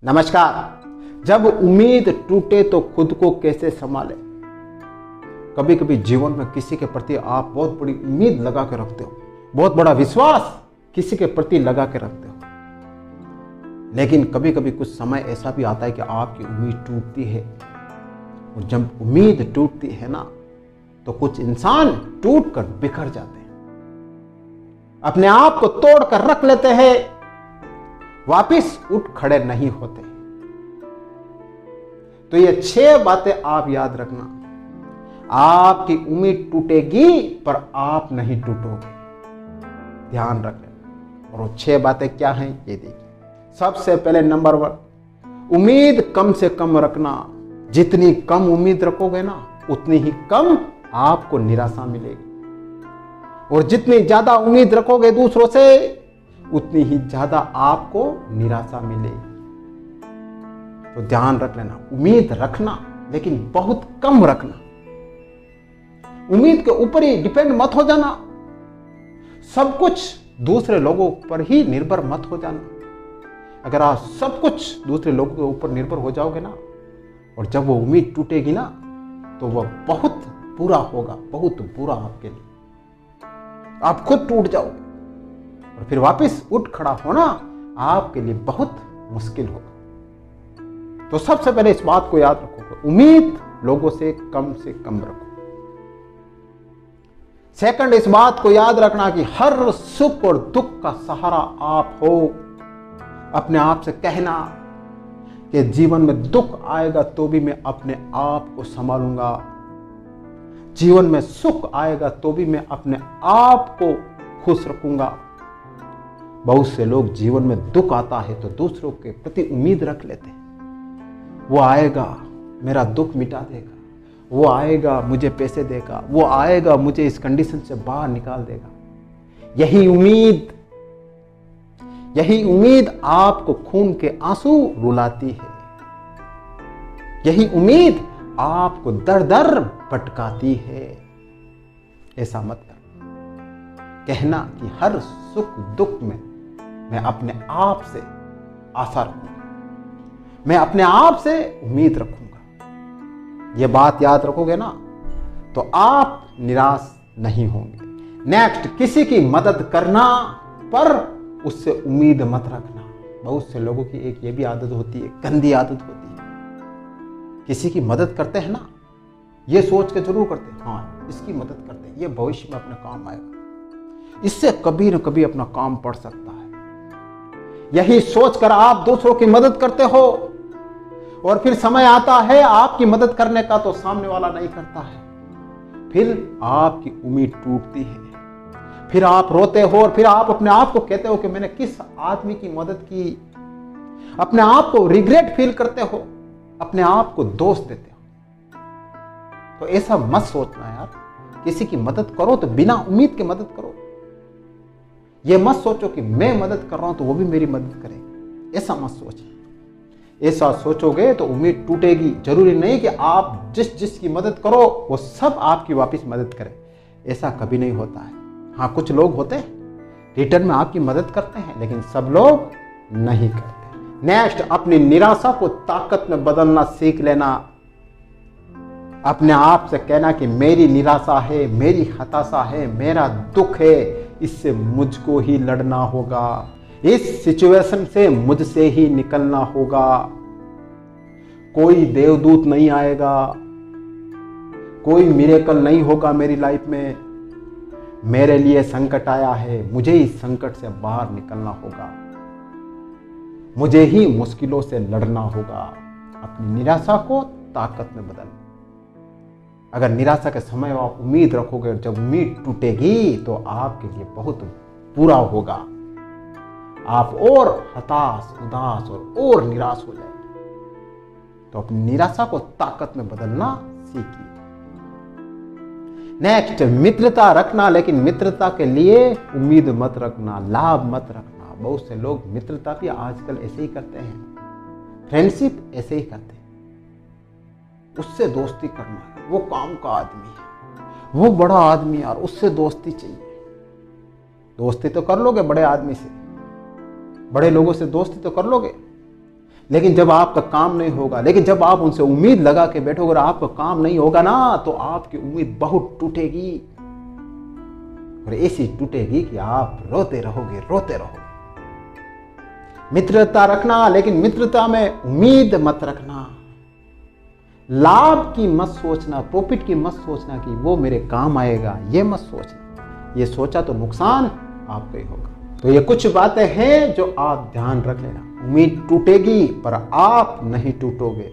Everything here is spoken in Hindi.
नमस्कार। जब उम्मीद टूटे तो खुद को कैसे संभाले। कभी कभी जीवन में किसी के प्रति आप बहुत बड़ी उम्मीद लगा के रखते हो, बहुत बड़ा विश्वास किसी के प्रति लगा के रखते हो, लेकिन कभी कभी कुछ समय ऐसा भी आता है कि आपकी उम्मीद टूटती है। और जब उम्मीद टूटती है ना, तो कुछ इंसान टूट कर बिखर जाते हैं, अपने आप को तोड़ कर रख लेते हैं, वापिस उठ खड़े नहीं होते। तो ये 6 बातें आप याद रखना। आपकी उम्मीद टूटेगी पर आप नहीं टूटोगे, ध्यान रख लेना। और वो 6 बातें क्या हैं ये देखिए। सबसे पहले नंबर 1, उम्मीद कम से कम रखना। जितनी कम उम्मीद रखोगे ना, उतनी ही कम आपको निराशा मिलेगी। और जितनी ज्यादा उम्मीद रखोगे दूसरों से, उतनी ही ज्यादा आपको निराशा मिलेगी। तो ध्यान रख लेना, उम्मीद रखना लेकिन बहुत कम रखना। उम्मीद के ऊपर ही डिपेंड मत हो जाना। सब कुछ दूसरे लोगों पर ही निर्भर मत हो जाना। अगर आप सब कुछ दूसरे लोगों के ऊपर निर्भर हो जाओगे ना, और जब वो उम्मीद टूटेगी ना, तो वह बहुत बुरा होगा, बहुत बुरा आपके लिए। आप खुद टूट जाओगे और फिर वापस उठ खड़ा होना आपके लिए बहुत मुश्किल होगा। तो सबसे पहले इस बात को याद रखो, उम्मीद लोगों से कम रखो। सेकंड, इस बात को याद रखना कि हर सुख और दुख का सहारा आप हो। अपने आप से कहना कि जीवन में दुख आएगा तो भी मैं अपने आप को संभालूंगा, जीवन में सुख आएगा तो भी मैं अपने आप को खुश रखूंगा। बहुत से लोग जीवन में दुख आता है तो दूसरों के प्रति उम्मीद रख लेते हैं, वो आएगा मेरा दुख मिटा देगा, वो आएगा मुझे पैसे देगा, वो आएगा मुझे इस कंडीशन से बाहर निकाल देगा। यही उम्मीद आपको खून के आंसू रुलाती है। यही उम्मीद आपको दर दर भटकाती है। ऐसा मत कर। कहना कि हर सुख दुख में मैं अपने आप से आशा रखूंगा, मैं अपने आप से उम्मीद रखूंगा। यह बात याद रखोगे ना, तो आप निराश नहीं होंगे। नेक्स्ट, किसी की मदद करना पर उससे उम्मीद मत रखना। बहुत से लोगों की एक ये भी आदत होती है, गंदी आदत होती है। किसी की मदद करते हैं ना, ये सोच के जरूर करते हैं, हाँ इसकी मदद करते हैं, ये भविष्य में अपने काम आएगा, इससे कभी न कभी अपना काम पड़ सकता है। यही सोचकर आप दूसरों की मदद करते हो, और फिर समय आता है आपकी मदद करने का तो सामने वाला नहीं करता है। फिर आपकी उम्मीद टूटती है, फिर आप रोते हो, और फिर आप अपने आप को कहते हो कि मैंने किस आदमी की मदद की। अपने आप को रिग्रेट फील करते हो, अपने आप को दोष देते हो। तो ऐसा मत सोचना यार। किसी की मदद करो तो बिना उम्मीद के मदद करो। यह मत सोचो कि मैं मदद कर रहा हूं तो वो भी मेरी मदद करे। ऐसा मत सोचो। ऐसा सोचोगे तो उम्मीद टूटेगी। जरूरी नहीं कि आप जिसकी मदद करो वो सब आपकी वापस मदद करें, ऐसा कभी नहीं होता है। हाँ, कुछ लोग होते हैं रिटर्न में आपकी मदद करते हैं, लेकिन सब लोग नहीं करते। नेक्स्ट, अपनी निराशा को ताकत में बदलना सीख लेना। अपने आप से कहना कि मेरी निराशा है, मेरी हताशा है, मेरा दुख है, इससे मुझको ही लड़ना होगा, इस सिचुएशन से मुझसे ही निकलना होगा। कोई देवदूत नहीं आएगा, कोई मिरेकल नहीं होगा मेरी लाइफ में। मेरे लिए संकट आया है, मुझे इस संकट से बाहर निकलना होगा, मुझे ही मुश्किलों से लड़ना होगा। अपनी निराशा को ताकत में बदलना। अगर निराशा के समय आप उम्मीद रखोगे, जब उम्मीद टूटेगी तो आपके लिए बहुत बुरा होगा। आप और हताश, उदास और निराश हो जाएंगे। तो अपनी निराशा को ताकत में बदलना सीखिए। नेक्स्ट, मित्रता रखना, लेकिन मित्रता के लिए उम्मीद मत रखना, लाभ मत रखना। बहुत से लोग मित्रता भी आजकल ऐसे ही करते हैं, फ्रेंडशिप ऐसे ही करते हैं। उससे दोस्ती करना है, वो काम का आदमी है, वो बड़ा आदमी यार, उससे दोस्ती चाहिए। दोस्ती तो कर लोगे बड़े आदमी से, बड़े लोगों से दोस्ती तो कर लोगे, लेकिन जब आपका काम नहीं होगा, लेकिन जब आप उनसे उम्मीद लगा के बैठोगे और आपका काम नहीं होगा ना, तो आपकी उम्मीद बहुत टूटेगी, और ऐसी टूटेगी कि आप रोते रहोगे, रोते रहोगे। मित्रता रखना, लेकिन मित्रता में उम्मीद मत रखना। लाभ की मत सोचना, प्रॉफिट की मत सोचना कि वो मेरे काम आएगा, ये मत सोचना। ये सोचा तो नुकसान आपका ही होगा। तो ये कुछ बातें हैं जो आप ध्यान रख लेना। उम्मीद टूटेगी पर आप नहीं टूटोगे।